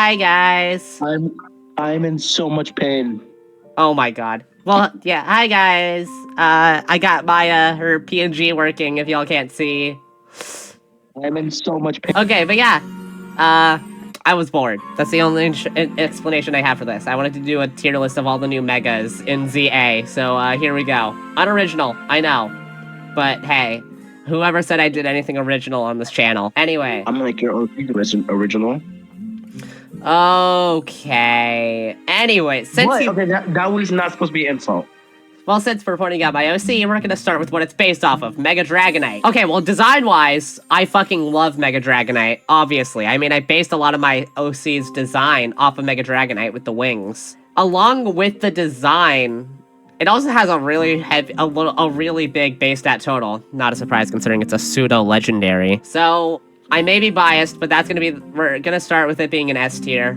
Hi, guys. I'm in so much pain. Oh my god. Well, yeah, hi, guys. I got Maya, her PNG working, if y'all can't see. I'm in so much pain. Okay, but yeah. I was bored. That's the only explanation I have for this. I wanted to do a tier list of all the new megas in ZA, so here we go. Unoriginal, I know. But hey, whoever said I did anything original on this channel. Anyway. I'm like your original. Okay. Anyway, since What? you... Okay, that was not supposed to be an insult. Well, since we're pointing out my OC, we're gonna start with what it's based off of, Mega Dragonite. Okay, well, design-wise, I fucking love Mega Dragonite, obviously. I mean, I based a lot of my OC's design off of Mega Dragonite with the wings. Along with the design, it also has a really heavy, a really big base stat total. Not a surprise considering it's a pseudo-legendary. So, I may be biased, but we're gonna start with it being an S tier.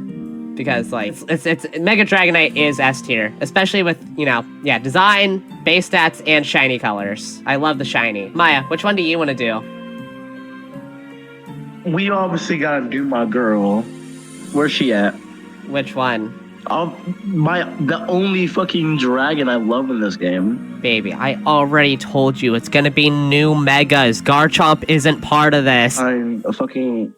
Because, like, it's Mega Dragonite is S tier. Especially with, design, base stats, and shiny colors. I love the shiny. Maya, which one do you want to do? We obviously gotta do my girl. Where's she at? Which one? The only fucking dragon I love in this game. Baby, I already told you it's gonna be new megas. Garchomp isn't part of this. I'm a fucking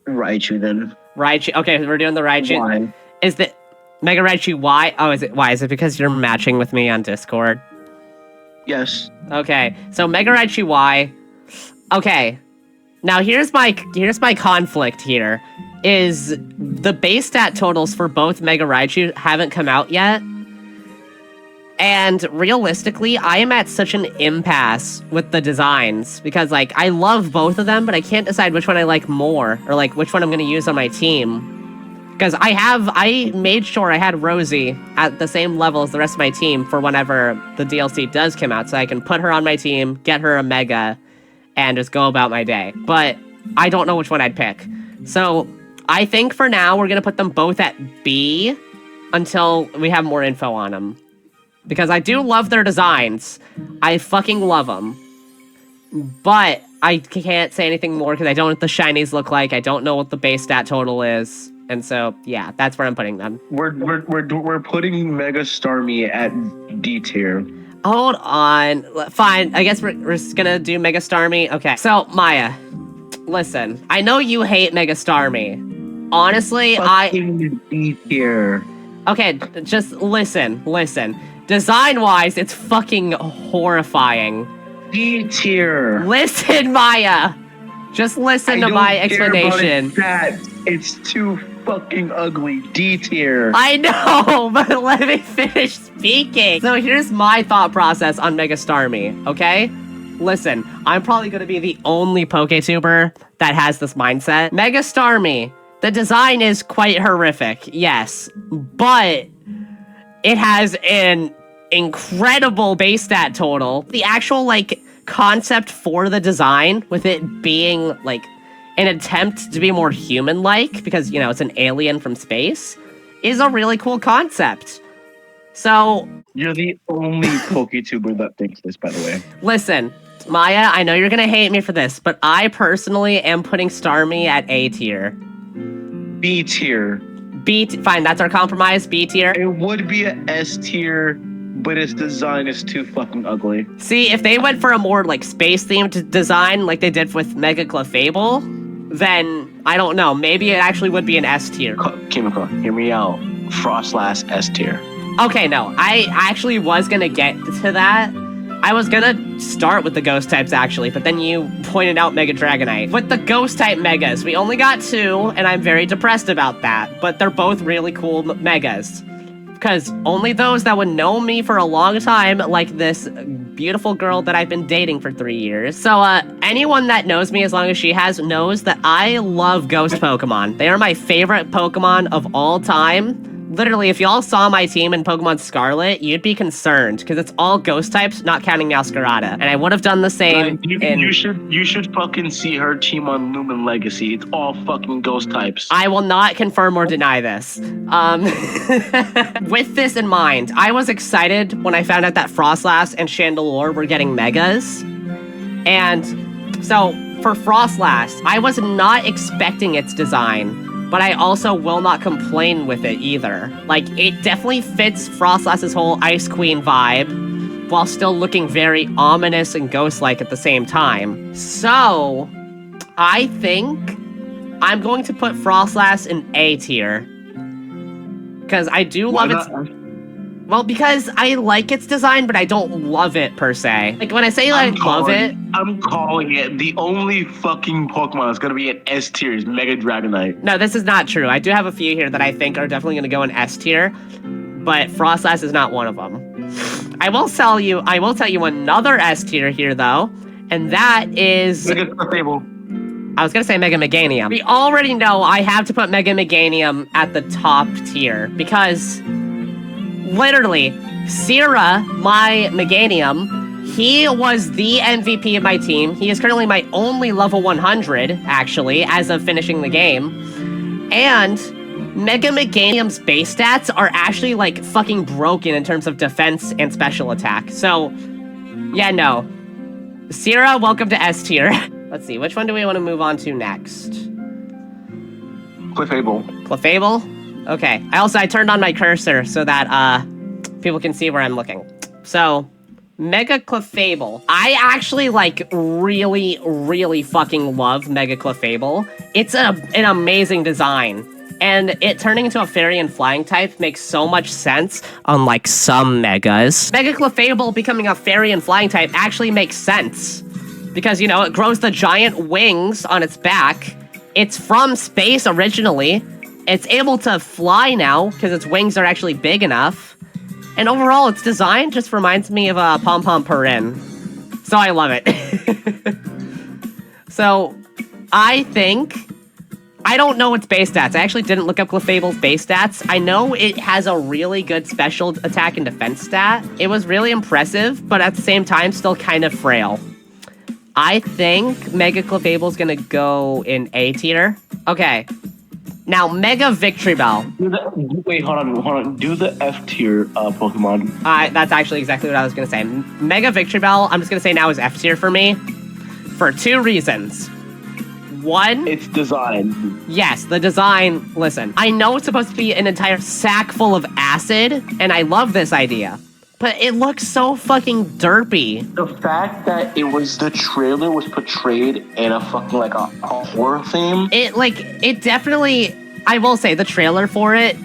Raichu then. Raichu. Okay, we're doing the Raichu. Why? Is the Mega Raichu Y? Oh, is it Y? Is it because you're matching with me on Discord? Yes. Okay, so Mega Raichu Y. Okay, now here's my conflict here. Is the base stat totals for both Mega Raichu haven't come out yet. And realistically, I am at such an impasse with the designs because, like, I love both of them, but I can't decide which one I like more or, like, which one I'm going to use on my team. Because I made sure I had Rosie at the same level as the rest of my team for whenever the DLC does come out so I can put her on my team, get her a Mega, and just go about my day. But I don't know which one I'd pick. So I think for now, we're going to put them both at B until we have more info on them. Because I do love their designs. I fucking love them. But I can't say anything more because I don't know what the shinies look like. I don't know what the base stat total is. And so, yeah, that's where I'm putting them. We're putting Mega Starmie at D tier. Hold on. Fine. I guess we're just gonna do Mega Starmie. Okay. So, Maya, listen. I know you hate Mega Starmie. Honestly, fucking D tier. Okay, just listen. Design-wise, it's fucking horrifying. D tier. Listen, Maya. Just listen to my explanation. It's too fucking ugly. D tier. I know, but let me finish speaking. So here's my thought process on Mega Starmie, okay? Listen, I'm probably going to be the only PokeTuber that has this mindset. Mega Starmie, the design is quite horrific, yes, but it has an incredible base stat total. The actual, like, concept for the design, with it being, like, an attempt to be more human-like, because, you know, it's an alien from space, is a really cool concept. So... You're the only PokeTuber that thinks this, by the way. Listen, Maya, I know you're gonna hate me for this, but I personally am putting Starmie at A tier. B tier. Fine, that's our compromise, B tier. It would be a S tier, but its design is too fucking ugly. See, if they went for a more, like, space-themed design, like they did with Mega Clefable, then, I don't know, maybe it actually would be an S tier. Kimiko, hear me out. Frostlass S tier. Okay, no, I actually was gonna get to that. I was gonna start with the ghost types, actually, but then you pointed out Mega Dragonite. With the ghost type megas, we only got 2, and I'm very depressed about that, but they're both really cool megas. Because only those that would know me for a long time, like this beautiful girl that I've been dating for 3 years. So, anyone that knows me as long as she has knows that I love ghost Pokemon. They are my favorite Pokemon of all time. Literally, if y'all saw my team in Pokemon Scarlet, you'd be concerned, because it's all ghost types, not counting Meowscarada. And I would have done the same you should fucking see her team on Lumen Legacy. It's all fucking ghost types. I will not confirm or deny this. With this in mind, I was excited when I found out that Frostlass and Chandelure were getting megas. And so, for Frostlass, I was not expecting its design. but I also will not complain with it either. Like, it definitely fits Frostlass's whole Ice Queen vibe, while still looking very ominous and ghost-like at the same time. So, I think I'm going to put Frostlass in A tier. Because I do love its... Well, because I like its design, but I don't love it, per se. Like, when I say I love it... I'm calling it. The only fucking Pokemon that's gonna be an S tier is Mega Dragonite. No, this is not true. I do have a few here that I think are definitely going to go in S tier, but Frostlass is not one of them. I will tell you another S tier here, though, and that is... Mega Clefable. I was going to say Mega Meganium. We already know I have to put Mega Meganium at the top tier, because... literally, Sierra, my Meganium, he was the MVP of my team. He is currently my only level 100, actually, as of finishing the game. And Mega Meganium's base stats are actually, like, fucking broken in terms of defense and special attack. So, yeah, no. Sierra, welcome to S tier. Let's see, which one do we want to move on to next? Clefable. Clefable? Okay. I turned on my cursor so that, people can see where I'm looking. So, Mega Clefable. I actually, like, really, really fucking love Mega Clefable. It's an amazing design. And it turning into a fairy and flying type makes so much sense, unlike some Megas. Mega Clefable becoming a fairy and flying type actually makes sense. Because, you know, it grows the giant wings on its back. It's from space originally. It's able to fly now, because its wings are actually big enough. And overall, its design just reminds me of a Pom Pom Purin. So I love it. So, I think... I don't know its base stats. I actually didn't look up Clefable's base stats. I know it has a really good special attack and defense stat. It was really impressive, but at the same time, still kind of frail. I think Mega Clefable's gonna go in A tier. Okay. Now, Mega Victreebel. Wait, hold on. Do the F tier Pokemon. That's actually exactly what I was gonna say. Mega Victreebel, I'm just gonna say now is F tier for me. For two reasons. One, its design. Yes, the design. Listen, I know it's supposed to be an entire sack full of acid, and I love this idea. But it looks so fucking derpy. The fact that the trailer was portrayed in a fucking, like, a horror theme. It definitely, I will say, the trailer for it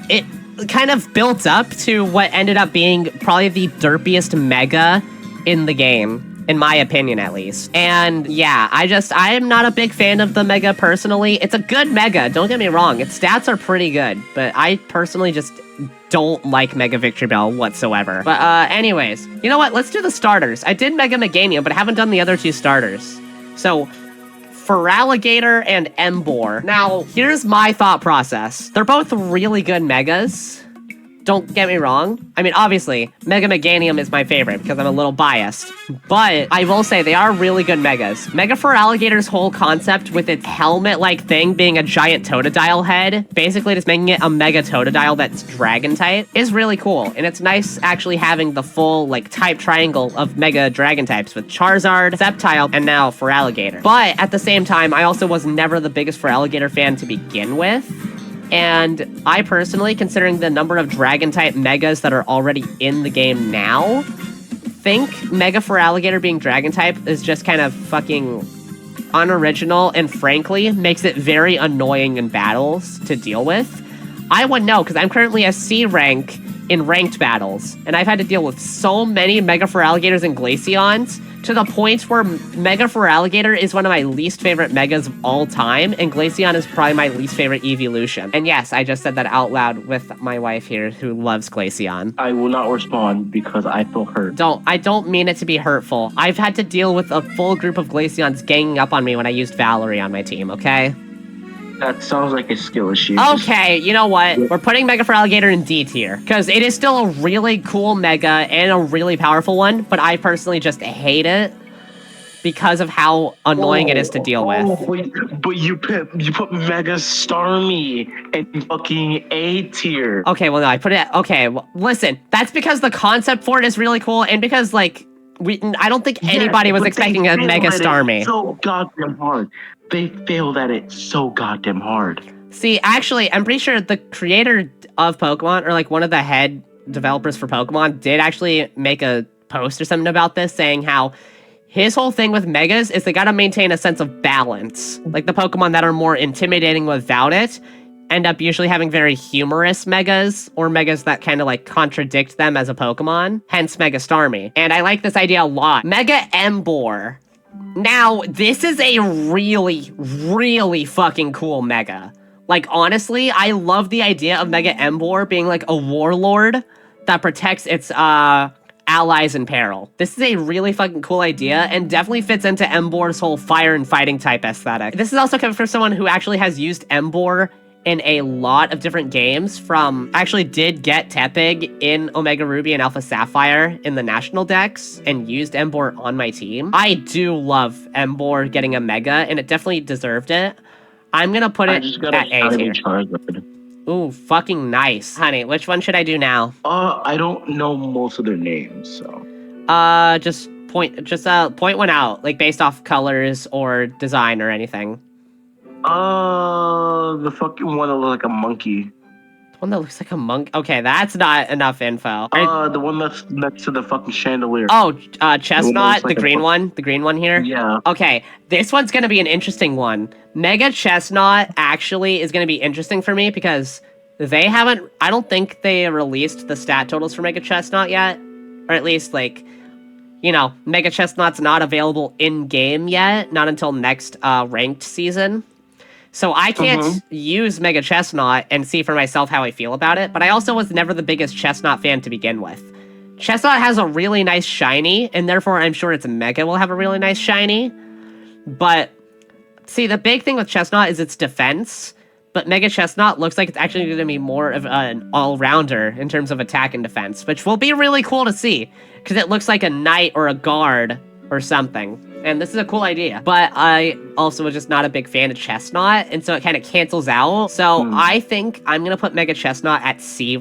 kind of built up to what ended up being probably the derpiest Mega in the game. In my opinion, at least. And yeah, I am not a big fan of the Mega personally. It's a good Mega, don't get me wrong. Its stats are pretty good, but I personally just don't like Mega Victreebel whatsoever. But anyways, you know what? Let's do the starters. I did Mega Meganium, but I haven't done the other two starters. So, Feraligatr and Emboar. Now, here's my thought process. They're both really good Megas. Don't get me wrong. I mean, obviously, Mega Meganium is my favorite because I'm a little biased. But I will say they are really good Megas. Mega Feraligatr's whole concept with its helmet-like thing being a giant Totodile head, basically just making it a Mega Totodile that's Dragon type, is really cool. And it's nice actually having the full, like, type triangle of Mega Dragon types with Charizard, Sceptile, and now Feraligatr. But at the same time, I also was never the biggest Feraligatr fan to begin with. And I personally, considering the number of Dragon-type Megas that are already in the game now, think Mega Feraligatr being Dragon-type is just kind of fucking unoriginal and frankly makes it very annoying in battles to deal with. I wouldn't know, because I'm currently a C rank in ranked battles, and I've had to deal with so many Mega Feraligatrs and Glaceons to the point where Mega Feraligatr is one of my least favorite Megas of all time, and Glaceon is probably my least favorite evolution. And yes, I just said that out loud with my wife here, who loves Glaceon. I will not respond because I feel hurt. I don't mean it to be hurtful. I've had to deal with a full group of Glaceons ganging up on me when I used Valerie on my team, okay? That sounds like a skill issue. Okay, you know what? We're putting Mega Feraligatr in D tier, because it is still a really cool Mega and a really powerful one, but I personally just hate it because of how annoying it is to deal with. But you put Mega Starmie in fucking A tier. Okay, well, no, I put it... Okay, well, listen, that's because the concept for it is really cool, and because, like, I don't think anybody was expecting a Mega Starmie. So goddamn hard. They failed at it so goddamn hard. See, actually, I'm pretty sure the creator of Pokemon, or like one of the head developers for Pokemon, did actually make a post or something about this, saying how his whole thing with Megas is they gotta maintain a sense of balance. Like the Pokemon that are more intimidating without it end up usually having very humorous Megas, or Megas that kind of like contradict them as a Pokemon, hence Mega Starmie. And I like this idea a lot. Mega Emboar. Now, this is a really, really fucking cool Mega. Like, honestly, I love the idea of Mega Emboar being like a warlord that protects its allies in peril. This is a really fucking cool idea and definitely fits into Emboar's whole fire and fighting type aesthetic. This is also coming from someone who actually has used Emboar in a lot of different games. Actually did get Tepig in Omega Ruby and Alpha Sapphire in the national decks and used Emboar on my team. I do love Emboar getting a Mega, and it definitely deserved it. I'm gonna put it at A tier. Charizard. Ooh, fucking nice. Honey, which one should I do now? I don't know most of their names, so. Just point one out, like based off colors or design or anything. The fucking one that looks like a monkey. The one that looks like a monk. Okay, that's not enough info. The one that's next to the fucking chandelier. Oh, Chestnut, like the green one, the green one here. Yeah. Okay, this one's gonna be an interesting one. Mega Chestnut actually is gonna be interesting for me because I don't think they released the stat totals for Mega Chestnut yet, or at least like, you know, Mega Chestnut's not available in game yet, not until next ranked season. So I can't use Mega Chestnut and see for myself how I feel about it, but I also was never the biggest Chestnut fan to begin with. Chestnut has a really nice shiny, and therefore I'm sure its Mega will have a really nice shiny. But, see, the big thing with Chestnut is its defense, but Mega Chestnut looks like it's actually going to be more of an all-rounder in terms of attack and defense, which will be really cool to see, because it looks like a knight or a guard or something. And this is a cool idea. But I also was just not a big fan of Chestnut, and so it kind of cancels out. So I think I'm going to put Mega Chestnut at C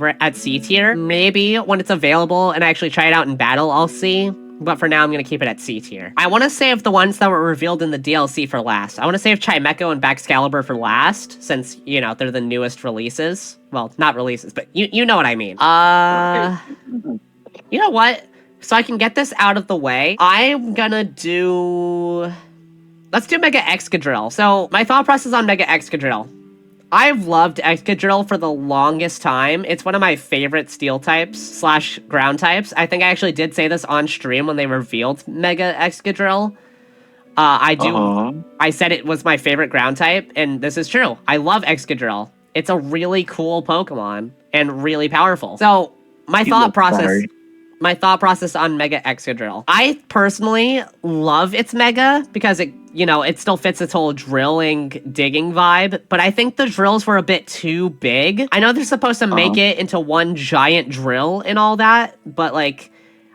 tier. Maybe when it's available and I actually try it out in battle, I'll see. But for now, I'm going to keep it at C tier. I want to save the ones that were revealed in the DLC for last. I want to save Chimecho and Baxcalibur for last, since, you know, they're the newest releases. Well, not releases, but you know what I mean. You know what? So I can get this out of the way, I'm gonna do... Let's do Mega Excadrill. So, my thought process on Mega Excadrill. I've loved Excadrill for the longest time. It's one of my favorite steel types / ground types. I think I actually did say this on stream when they revealed Mega Excadrill. I said it was my favorite ground type, and this is true. I love Excadrill. It's a really cool Pokemon, and really powerful. So, my thought process on Mega Excadrill. I personally love its Mega because it, you know, it still fits its whole drilling, digging vibe, but I think the drills were a bit too big. I know they're supposed to make it into one giant drill and all that, but like,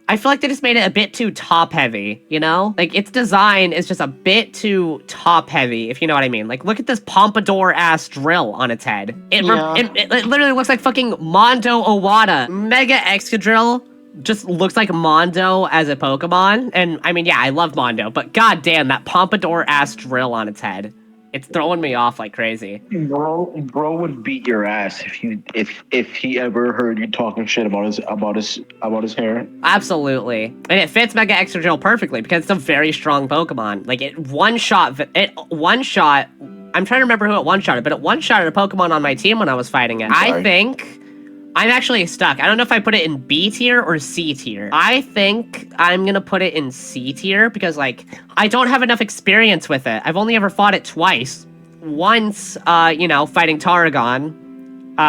I feel like they just made it a bit too top-heavy, you know? Like, its design is just a bit too top-heavy, if you know what I mean. Like, look at this pompadour-ass drill on its head. It literally looks like fucking Mondo Owada. Mega Excadrill just looks like Mondo as a Pokemon. And, I mean, yeah, I love Mondo, but goddamn, that pompadour-ass drill on its head. It's throwing me off like crazy. Bro would beat your ass if he ever heard you talking shit about his hair. Absolutely. And it fits Mega Excadrill perfectly because it's a very strong Pokemon. Like, it one-shot... I'm trying to remember who it one-shotted, but it one-shotted a Pokemon on my team when I was fighting it. I think... I'm actually stuck. I don't know if I put it in B tier or C tier. I think I'm gonna put it in C tier because, like, I don't have enough experience with it. I've only ever fought it twice. Once, you know, fighting Tarragon,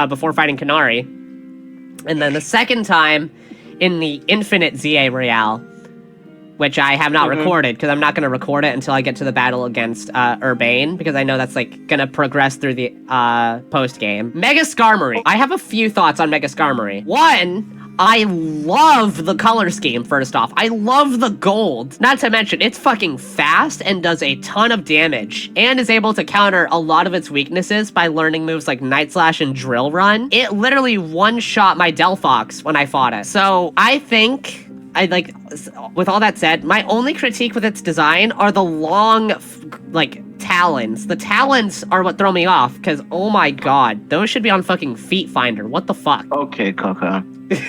before fighting Canary. And then the second time in the Infinite ZA Royale, which I have not recorded, because I'm not going to record it until I get to the battle against Urbane, because I know that's, like, going to progress through the post-game. Mega Skarmory. I have a few thoughts on Mega Skarmory. One, I love the color scheme, first off. I love the gold. Not to mention, it's fucking fast and does a ton of damage, and is able to counter a lot of its weaknesses by learning moves like Night Slash and Drill Run. It literally one-shot my Delphox when I fought it. So, I think... with all that said, my only critique with its design are the long, like, talons. The talons are what throw me off, because, oh my god, those should be on fucking Feet Finder. What the fuck? Okay, Coca.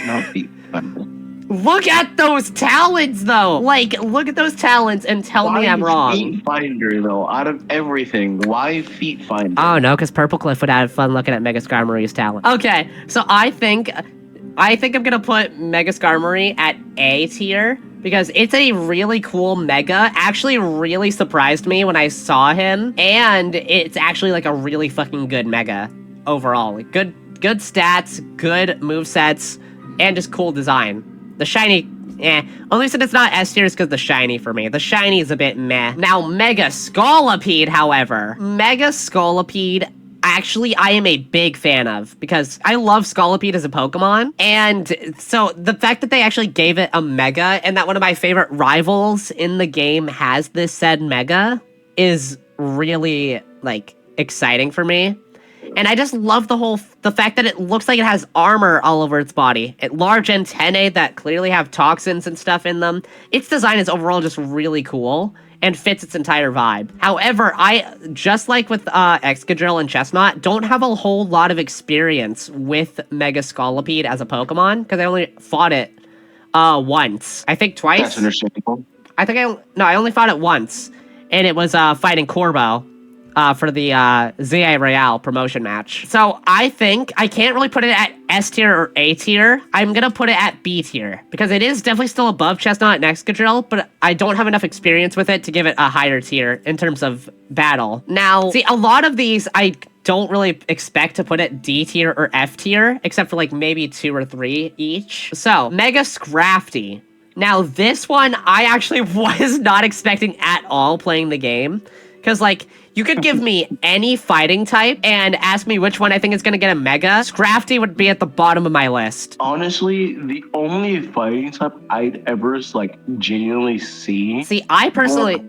Not Feet Finder. Look at those talons, though! Like, look at those talons and tell me I'm wrong. Feet Finder, though? Out of everything, why Feet Finder? Oh, no, because Purple Cliff would have fun looking at Mega Skarmory's talent. Okay, so I think I'm gonna put Mega Skarmory at A tier, because it's a really cool Mega. Actually really surprised me when I saw him, and it's actually like a really fucking good Mega overall. Like, good stats, good movesets, and just cool design. The shiny, only reason it's not S tier is because the shiny for me. The shiny is a bit meh. Now, Mega Scolipede, however. Mega Scolipede, actually, I am a big fan of, because I love Scolipede as a Pokemon. And so the fact that they actually gave it a Mega, and that one of my favorite rivals in the game has this said Mega, is really, like, exciting for me. And I just love the fact that it looks like it has armor all over its body. Large antennae that clearly have toxins and stuff in them. Its design is overall just really cool and fits its entire vibe. However, I, just like with Excadrill and Chestnut, don't have a whole lot of experience with Mega Scolipede as a Pokemon, because I only fought it once. I think twice. That's understandable. I only fought it once, and it was fighting Corbo. For the ZA Royale promotion match. So I think I can't really put it at S tier or A tier. I'm gonna put it at B tier, because it is definitely still above Chestnut and Excadrill, but I don't have enough experience with it to give it a higher tier in terms of battle. Now, see, a lot of these I don't really expect to put it D tier or F tier, except for like maybe 2 or 3 each. So, Mega Scrafty. Now, this one I actually was not expecting at all playing the game, because like, you could give me any fighting type and ask me which one I think is going to get a Mega. Scrafty would be at the bottom of my list. Honestly, the only fighting type I'd ever like genuinely see. See, I personally,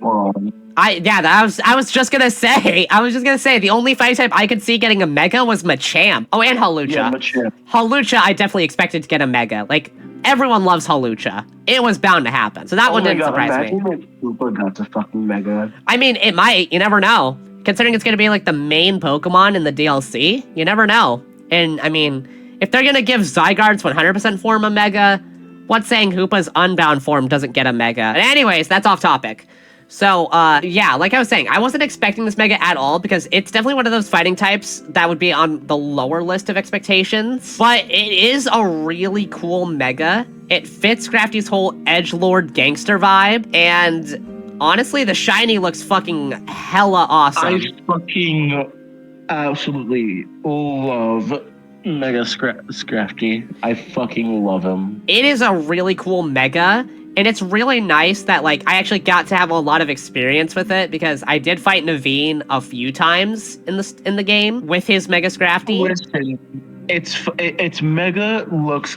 I was just gonna say, the only fighting type I could see getting a Mega was Machamp. Oh, and Hawlucha. Yeah, Machamp. Hawlucha, I definitely expected to get a Mega. Like, everyone loves Hawlucha. It was bound to happen. So that one didn't surprise me. Imagine if Koopa got to fucking Mega. I mean, it might. You never know. Considering it's going to be like the main Pokemon in the DLC, you never know. And I mean, if they're going to give Zygarde's 100% form a Mega, what's saying Hoopa's Unbound form doesn't get a Mega? But anyways, that's off topic. So, yeah, like I was saying, I wasn't expecting this Mega at all, because it's definitely one of those fighting types that would be on the lower list of expectations. But it is a really cool Mega. It fits Scrafty's whole edgelord gangster vibe, and honestly, the shiny looks fucking hella awesome. I fucking absolutely love Mega Scrafty. I fucking love him. It is a really cool Mega, and it's really nice that, like, I actually got to have a lot of experience with it, because I did fight Naveen a few times in the game with his Mega Scrafty. Listen, it's Mega looks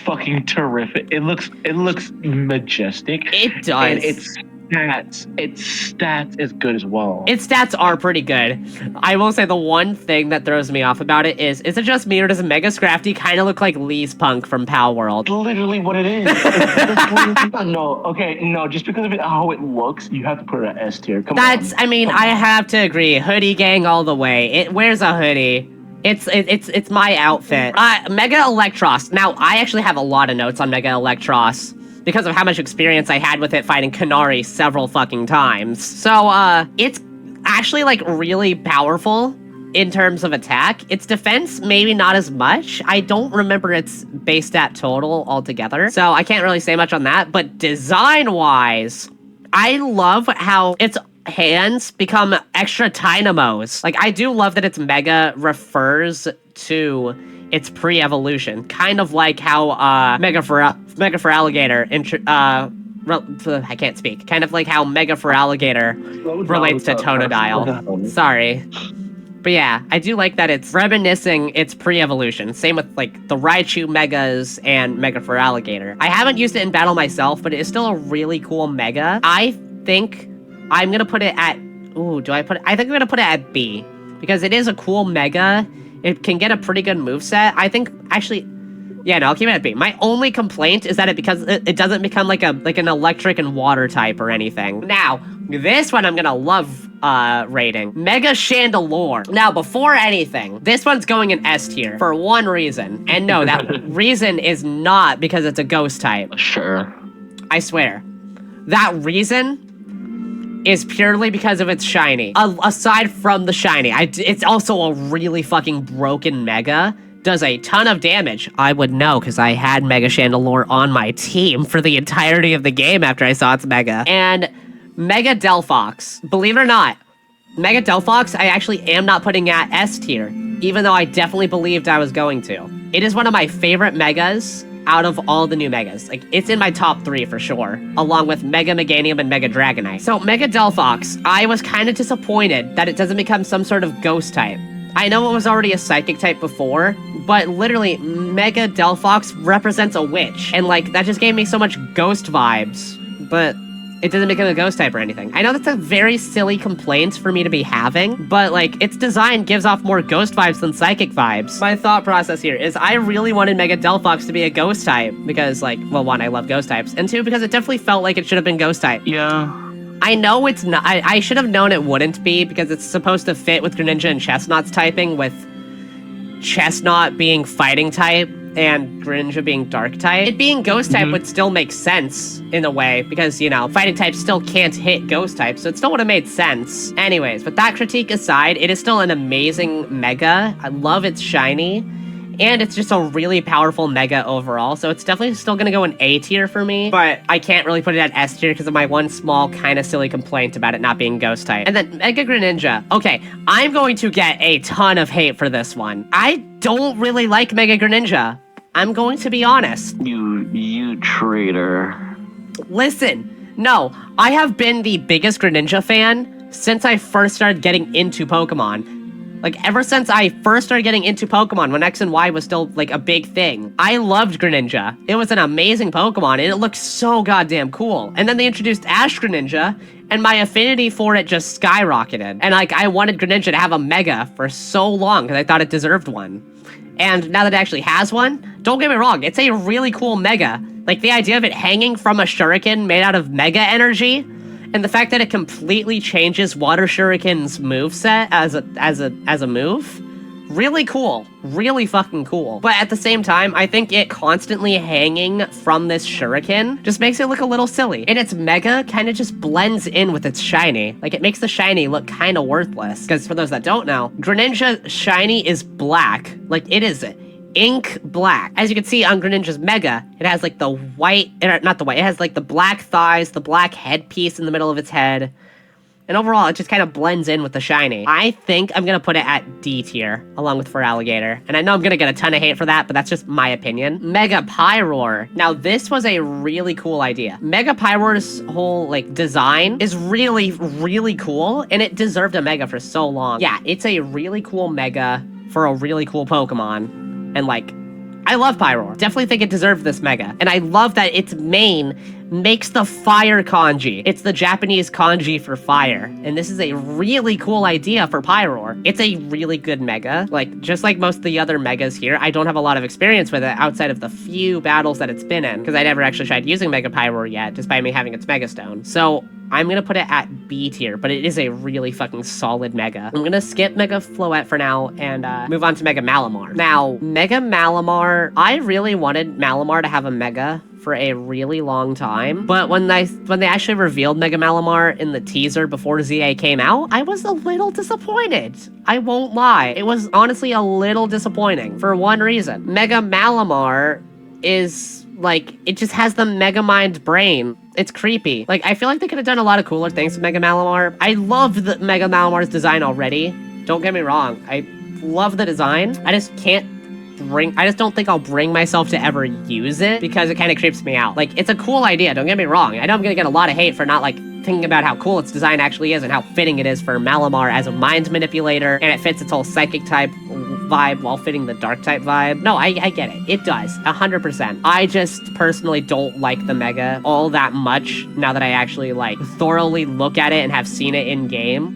fucking terrific. It looks majestic. It does. And its stats is good as well. Its stats are pretty good. I will say the one thing that throws me off about it is it just me, or does Mega Scrafty kind of look like Lee's Punk from Pal World? Literally what it is. No, just because of how it looks, you have to put it at S tier. I mean, I have to agree. Hoodie gang all the way. It wears a hoodie. It's my outfit. Mega Electros. Now, I actually have a lot of notes on Mega Electros, because of how much experience I had with it fighting Kanari several fucking times. So, it's actually, like, really powerful in terms of attack. Its defense, maybe not as much. I don't remember its base stat total altogether, so I can't really say much on that. But design-wise, I love how its hands become extra Tynamos. Like, I do love that its Mega refers to its pre-evolution, kind of like how Mega for Alligator I can't speak. Kind of like how Mega for Alligator relates to Totodile. Sorry. But yeah, I do like that it's reminiscing its pre-evolution. Same with like the Raichu Megas and Mega for Alligator. I haven't used it in battle myself, but it is still a really cool Mega. I think I'm gonna put it at I think I'm gonna put it at B, because it is a cool Mega. It can get a pretty good moveset. I think, actually, yeah, no, I'll keep it at B. My only complaint is that it doesn't become like an electric and water type or anything. Now, This one I'm gonna love rating. Mega Chandelure. Now, before anything, this one's going in S tier for one reason. And no, that reason is not because it's a ghost type. Sure. I swear. That reason is purely because of its shiny. Aside from the shiny, it's also a really fucking broken Mega. Does a ton of damage. I would know because I had Mega Chandelure on my team for the entirety of the game after I saw its Mega. And Mega Delphox. Believe it or not, Mega Delphox I actually am not putting at S tier, even though I definitely believed I was going to. It is one of my favorite Megas out of all the new Megas. Like, it's in my top 3 for sure, along with Mega Meganium and Mega Dragonite. So, Mega Delphox, I was kind of disappointed that it doesn't become some sort of ghost type. I know it was already a psychic type before, but literally, Mega Delphox represents a witch. And, like, that just gave me so much ghost vibes, but it doesn't become a ghost type or anything. I know that's a very silly complaint for me to be having, but, like, its design gives off more ghost vibes than psychic vibes. My thought process here is I really wanted Mega Delphox to be a ghost type because, like, well, one, I love ghost types, and two, because it definitely felt like it should have been ghost type. Yeah. I know it's not. I should have known it wouldn't be because it's supposed to fit with Greninja and Chestnut's typing, with Chestnut being fighting type and Greninja being dark type. It being ghost type would still make sense in a way because, you know, fighting type still can't hit ghost type, so it still would have made sense. Anyways, but that critique aside, it is still an amazing Mega. I love its shiny. And it's just a really powerful Mega overall, so it's definitely still gonna go in A tier for me, but I can't really put it at S tier because of my one small kind of silly complaint about it not being ghost type. And then Mega Greninja. Okay, I'm going to get a ton of hate for this one. I don't really like Mega Greninja. I'm going to be honest. You traitor. Listen, no, I have been the biggest Greninja fan since I first started getting into Pokemon. Like, ever since I first started getting into Pokemon, when X and Y was still, like, a big thing. I loved Greninja. It was an amazing Pokemon, and it looked so goddamn cool. And then they introduced Ash Greninja, and my affinity for it just skyrocketed. And, like, I wanted Greninja to have a Mega for so long, because I thought it deserved one. And now that it actually has one, don't get me wrong, it's a really cool Mega. Like, the idea of it hanging from a shuriken made out of Mega energy, and the fact that it completely changes Water Shuriken's moveset as a move, really cool. Really fucking cool. But at the same time, I think it constantly hanging from this shuriken just makes it look a little silly. And its Mega kind of just blends in with its shiny. Like, it makes the shiny look kind of worthless. Because for those that don't know, Greninja shiny is black. Like, it is ink black. As you can see on Greninja's Mega, it has like the white, not the white, it has like the black thighs, the black headpiece in the middle of its head. And overall, it just kind of blends in with the shiny. I think I'm going to put it at D tier, along with Feraligatr. And I know I'm going to get a ton of hate for that, but that's just my opinion. Mega Pyroar. Now, this was a really cool idea. Mega Pyroar's whole, like, design is really, really cool, and it deserved a Mega for so long. Yeah, it's a really cool Mega for a really cool Pokemon. And, like, I love Pyroar. Definitely think it deserved this Mega. And I love that its main makes the fire kanji. It's the Japanese kanji for fire. And this is a really cool idea for Pyroar. It's a really good Mega. Like, just like most of the other Megas here, I don't have a lot of experience with it outside of the few battles that it's been in, because I never actually tried using Mega Pyroar yet, despite me having its Mega Stone. So I'm gonna put it at B tier, but it is a really fucking solid Mega. I'm gonna skip Mega Floette for now and move on to Mega Malamar. Now, Mega Malamar, I really wanted Malamar to have a Mega for a really long time, but when they actually revealed Mega Malamar in the teaser before ZA came out, I was a little disappointed. I won't lie. It was honestly a little disappointing for one reason. Mega Malamar is, like, it just has the Megamind brain. It's creepy. Like, I feel like they could have done a lot of cooler things with Mega Malamar. I love the Mega Malamar's design already. Don't get me wrong. I love the design. I just don't think I'll bring myself to ever use it because it kind of creeps me out. Like, it's a cool idea, don't get me wrong. I know I'm gonna get a lot of hate for not, like, thinking about how cool its design actually is and how fitting it is for Malamar as a mind manipulator, and it fits its whole psychic type vibe while fitting the dark type vibe. No, I get it. It does. 100%. I just personally don't like the Mega all that much now that I actually, like, thoroughly look at it and have seen it in game.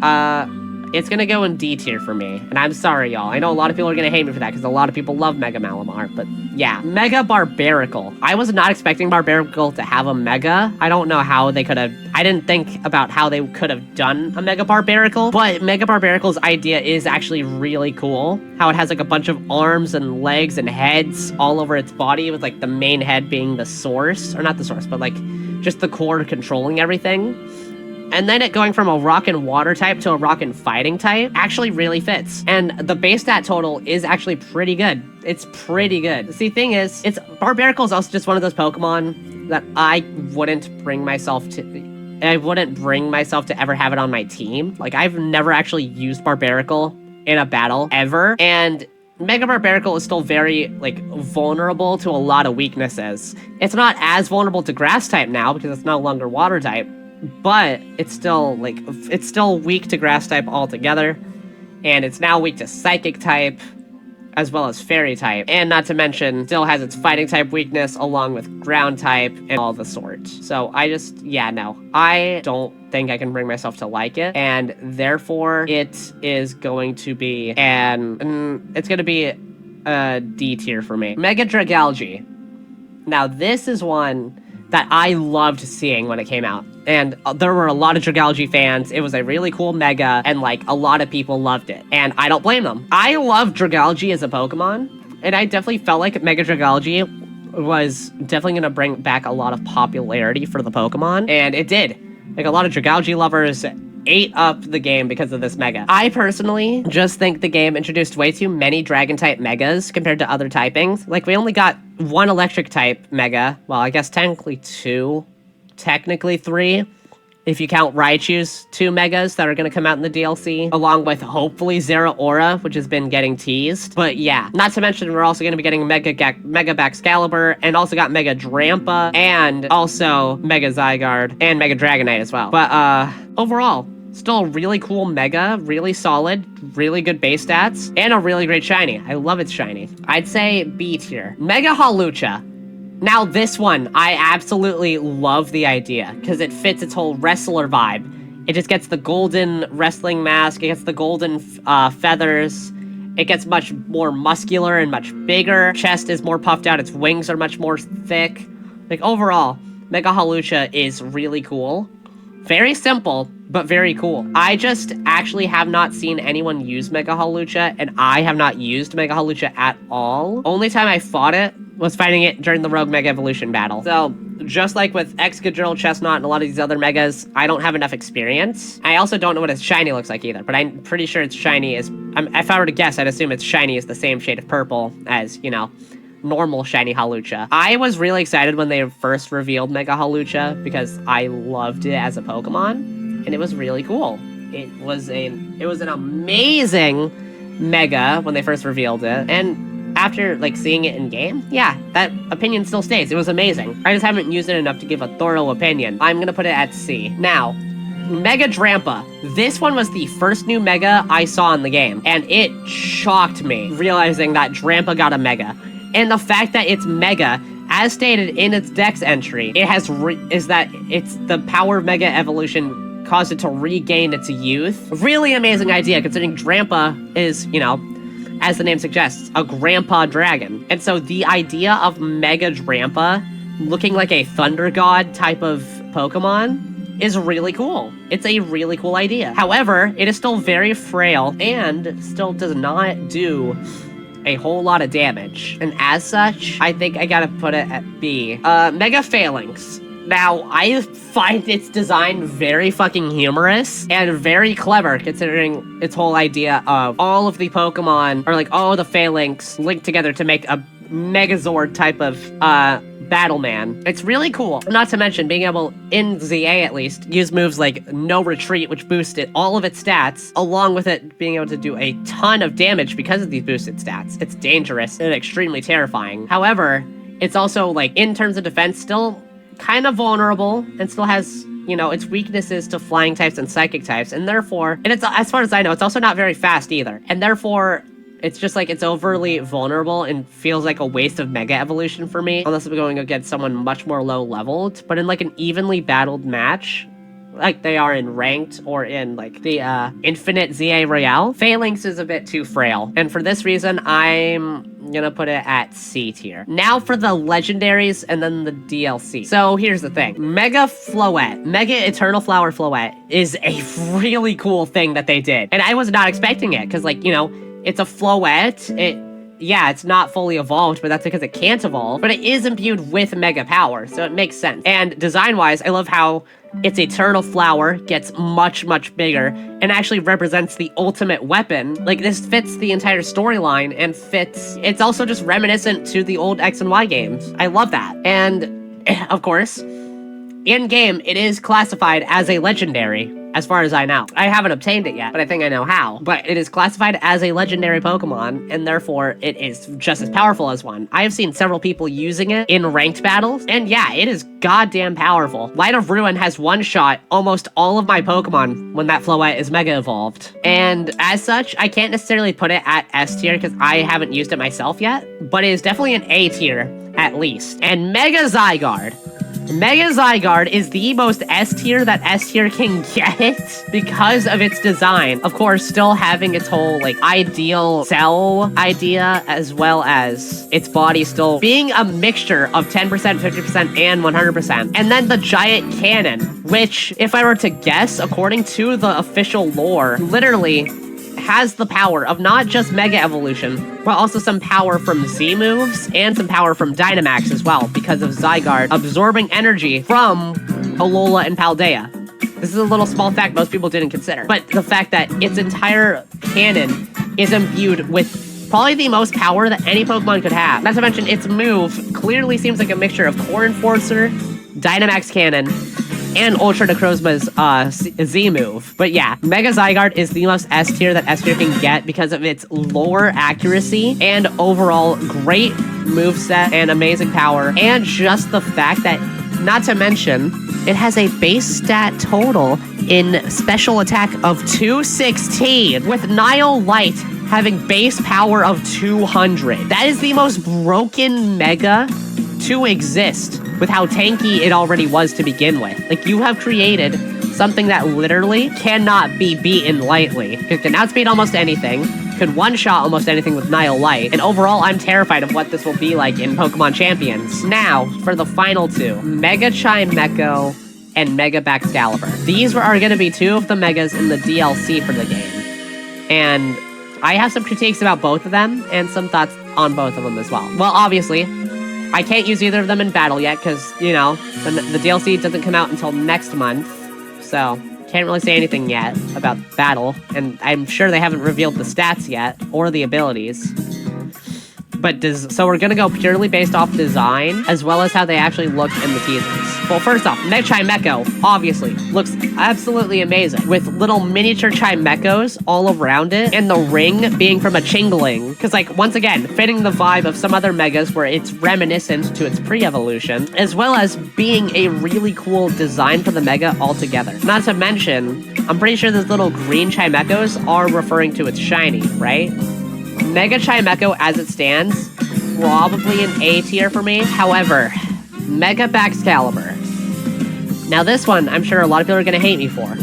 it's gonna go in D tier for me. And I'm sorry, y'all. I know a lot of people are gonna hate me for that because a lot of people love Mega Malamar, but yeah. Mega Barbaracle. I was not expecting Barbaracle to have a Mega. I don't know how they could have... I didn't think about how they could have done a Mega Barbaracle, but Mega Barbaracle's idea is actually really cool. How it has like a bunch of arms and legs and heads all over its body, with like the main head being the source, or not the source, but like just the core controlling everything. And then it going from a rock and water type to a rock and fighting type actually really fits. And the base stat total is actually pretty good. It's pretty good. See, thing is, Barbaracle is also just one of those Pokemon that I wouldn't bring myself to ever have it on my team. Like, I've never actually used Barbaracle in a battle ever. And Mega Barbaracle is still very, like, vulnerable to a lot of weaknesses. It's not as vulnerable to grass type now because it's no longer water type. But it's still weak to grass type altogether, and it's now weak to psychic type as well as fairy type, and not to mention still has its fighting type weakness along with ground type and all the sorts. So I don't think I can bring myself to like it, and therefore it is going to be a D tier for me. Mega Dragalge. Now this is one that I loved seeing when it came out. And there were a lot of Dragalge fans. It was a really cool Mega, and like a lot of people loved it. And I don't blame them. I love Dragalge as a Pokemon, and I definitely felt like Mega Dragalge was definitely going to bring back a lot of popularity for the Pokemon, and it did. Like, a lot of Dragalge lovers ate up the game because of this Mega. I personally just think the game introduced way too many Dragon-type Megas compared to other typings. Like, we only got one Electric-type Mega. Well, I guess technically two. Technically three, if you count Raichu's 2 Megas that are going to come out in the DLC, along with hopefully Zeraora, which has been getting teased. But yeah, not to mention we're also going to be getting Mega Baxcalibur, and also got Mega Drampa, and also Mega Zygarde, and Mega Dragonite as well. But overall, still a really cool Mega, really solid, really good base stats, and a really great shiny. I love its shiny. I'd say B tier. Mega Hawlucha. Now this one, I absolutely love the idea, because it fits its whole wrestler vibe. It just gets the golden wrestling mask, it gets the golden feathers, it gets much more muscular and much bigger, chest is more puffed out, its wings are much more thick. Like, overall, Mega Hawlucha is really cool. Very simple, but very cool. I just actually have not seen anyone use Mega Hawlucha, and I have not used Mega Hawlucha at all. Only time I fought it was fighting it during the Rogue Mega Evolution battle. So, just like with Excadrill, Chestnut, and a lot of these other Megas, I don't have enough experience. I also don't know what its shiny looks like either, but I'm pretty sure its shiny is... if I were to guess, I'd assume its shiny is the same shade of purple as, you know, normal shiny Hawlucha. I was really excited when they first revealed Mega Hawlucha because I loved it as a Pokemon, and it was really cool. It was an amazing Mega when they first revealed it, and after like seeing it in game, yeah, that opinion still stays. It was amazing. I just haven't used it enough to give a thorough opinion. I'm gonna put it at C. Now, Mega Drampa. This one was the first new Mega I saw in the game, and it shocked me realizing that Drampa got a Mega. And the fact that it's Mega, as stated in its Dex entry, is that it's the power of Mega Evolution caused it to regain its youth. Really amazing idea, considering Drampa is, you know, as the name suggests, a grandpa dragon. And so the idea of Mega Drampa looking like a Thunder God type of Pokemon is really cool. It's a really cool idea. However, it is still very frail and still does not do a whole lot of damage. And as such, I think I gotta put it at B. Mega Phalanx. Now, I find its design very fucking humorous and very clever, considering its whole idea of all of the Pokemon, or like all of the Phalanx linked together to make a Megazord type of Battleman. It's really cool. Not to mention being able, in ZA at least, use moves like No Retreat, which boosted all of its stats, along with it being able to do a ton of damage because of these boosted stats. It's dangerous and extremely terrifying. However, it's also, like, in terms of defense, still kind of vulnerable, and still has, you know, its weaknesses to flying types and psychic types, and therefore, and it's, as far as I know, it's also not very fast either, and therefore, it's just like, it's overly vulnerable and feels like a waste of Mega Evolution for me, unless I'm going against someone much more low leveled. But in like an evenly battled match, like they are in Ranked or in like the Infinite ZA Royale, Phalanx is a bit too frail. And for this reason, I'm gonna put it at C tier. Now for the legendaries and then the DLC. So here's the thing. Mega Floette, Mega Eternal Flower Floette is a really cool thing that they did. And I was not expecting it because, like, you know, it's a Floette. Yeah, it's not fully evolved, but that's because it can't evolve. But it is imbued with mega power, so it makes sense. And design-wise, I love how its eternal flower gets much, much bigger and actually represents the ultimate weapon. Like, this fits the entire storyline and fits... It's also just reminiscent to the old X and Y games. I love that. And, of course, in-game, it is classified as a legendary, as far as I know. I haven't obtained it yet, but I think I know how. But it is classified as a legendary Pokemon, and therefore it is just as powerful as one. I have seen several people using it in ranked battles, and yeah, it is goddamn powerful. Light of Ruin has one-shot almost all of my Pokemon when that Floette is Mega Evolved. And as such, I can't necessarily put it at S tier because I haven't used it myself yet, but it is definitely an A tier, at least. And Mega Zygarde. Mega Zygarde is the most S tier that S tier can get because of its design. Of course, still having its whole, like, ideal cell idea, as well as its body still being a mixture of 10%, 50%, and 100%. And then the giant cannon, which, if I were to guess, according to the official lore, literally has the power of not just Mega Evolution, but also some power from Z moves and some power from Dynamax as well, because of Zygarde absorbing energy from Alola and Paldea. This is a little small fact most people didn't consider, but the fact that its entire cannon is imbued with probably the most power that any Pokemon could have. Not to mention, its move clearly seems like a mixture of Core Enforcer, Dynamax Cannon, and Ultra Necrozma's Z move. But yeah, Mega Zygarde is the most S tier that S tier can get because of its lore accuracy and overall great moveset and amazing power, and just the fact that, not to mention, it has a base stat total in special attack of 216, with Nile Light having base power of 200. That is the most broken Mega to exist, with how tanky it already was to begin with. Like, you have created something that literally cannot be beaten lightly. It can outspeed almost anything, could one-shot almost anything with Nile Light, and overall, I'm terrified of what this will be like in Pokemon Champions. Now, for the final two, Mega Chimecho and Mega Baxcalibur. These are going to be two of the Megas in the DLC for the game. And I have some critiques about both of them, and some thoughts on both of them as well. Well, obviously, I can't use either of them in battle yet because, you know, the DLC doesn't come out until next month. So, can't really say anything yet about battle. And I'm sure they haven't revealed the stats yet or the abilities. But so we're going to go purely based off design as well as how they actually look in the teasers. Well, first off, Mega Chimecho, obviously, looks absolutely amazing, with little miniature Chimechos all around it, and the ring being from a Chingling. Because, like, once again, fitting the vibe of some other Megas where it's reminiscent to its pre-evolution, as well as being a really cool design for the Mega altogether. Not to mention, I'm pretty sure those little green Chimechos are referring to its shiny, right? Mega Chimecho, as it stands, probably an A tier for me. However, Mega Baxcalibur. Now this one, I'm sure a lot of people are going to hate me for.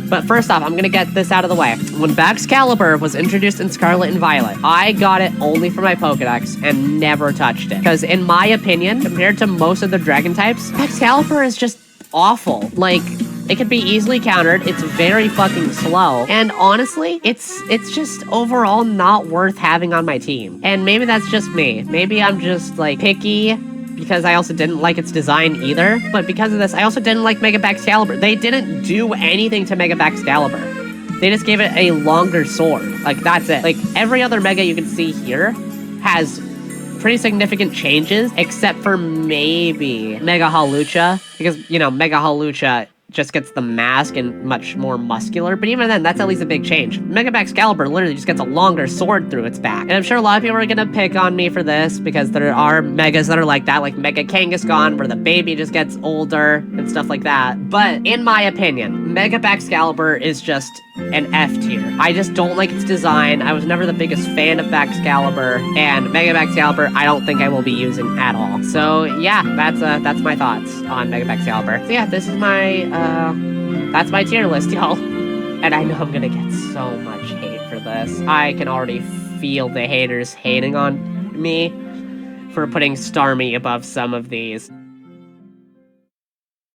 But first off, I'm going to get this out of the way. When Baxcalibur was introduced in Scarlet and Violet, I got it only for my Pokedex and never touched it. Because in my opinion, compared to most of the Dragon types, Baxcalibur is just awful. Like, it can be easily countered, it's very fucking slow, and honestly, it's just overall not worth having on my team. And maybe that's just me. Maybe I'm just, like, picky, because I also didn't like its design either. But because of this, I also didn't like Mega Baxcalibur. They didn't do anything to Mega Baxcalibur. They just gave it a longer sword. Like, that's it. Like, every other Mega you can see here has pretty significant changes, except for maybe Mega Hawlucha, because, you know, Mega Hawlucha just gets the mask and much more muscular, but even then, that's at least a big change. Mega Baxcalibur literally just gets a longer sword through its back. And I'm sure a lot of people are gonna pick on me for this, because there are Megas that are like that, like Mega Kangaskhan, where the baby just gets older and stuff like that. But in my opinion, Mega Baxcalibur is just an F tier. I just don't like its design. I was never the biggest fan of Baxcalibur, and Mega Baxcalibur I don't think I will be using at all. So yeah, that's my thoughts on Mega Baxcalibur. So yeah, this is my That's my tier list, y'all. And I know I'm gonna get so much hate for this. I can already feel the haters hating on me for putting Starmie above some of these.